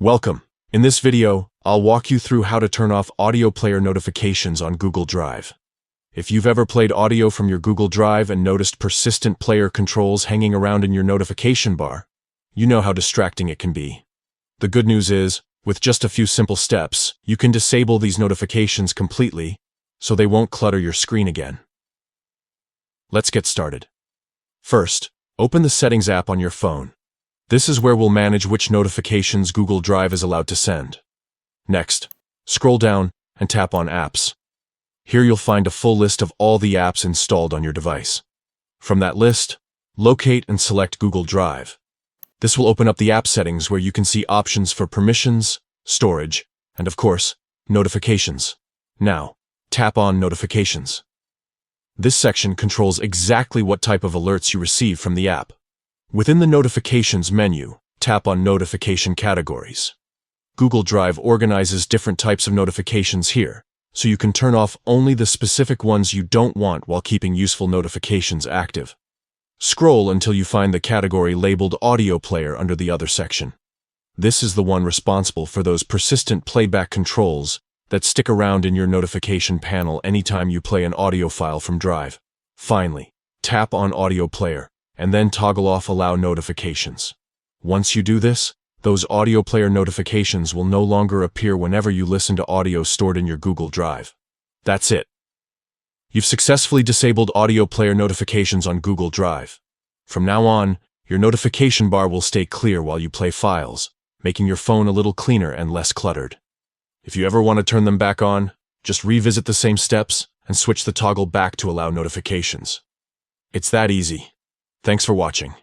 Welcome. In this video, I'll walk you through how to turn off audio player notifications on Google Drive. If you've ever played audio from your Google Drive and noticed persistent player controls hanging around in your notification bar, you know how distracting it can be. The good news is, with just a few simple steps, you can disable these notifications completely, so they won't clutter your screen again. Let's get started. First, open the Settings app on your phone. This is where we'll manage which notifications Google Drive is allowed to send. Next, scroll down and tap on Apps. Here you'll find a full list of all the apps installed on your device. From that list, locate and select Google Drive. This will open up the app settings where you can see options for permissions, storage, and of course, notifications. Now, tap on Notifications. This section controls exactly what type of alerts you receive from the app. Within the Notifications menu, tap on Notification Categories. Google Drive organizes different types of notifications here, so you can turn off only the specific ones you don't want while keeping useful notifications active. Scroll until you find the category labeled Audio Player under the Other section. This is the one responsible for those persistent playback controls that stick around in your notification panel anytime you play an audio file from Drive. Finally, tap on Audio Player, and then toggle off Allow Notifications. Once you do this, those audio player notifications will no longer appear whenever you listen to audio stored in your Google Drive. That's it. You've successfully disabled audio player notifications on Google Drive. From now on, your notification bar will stay clear while you play files, making your phone a little cleaner and less cluttered. If you ever want to turn them back on, just revisit the same steps and switch the toggle back to allow notifications. It's that easy. Thanks for watching.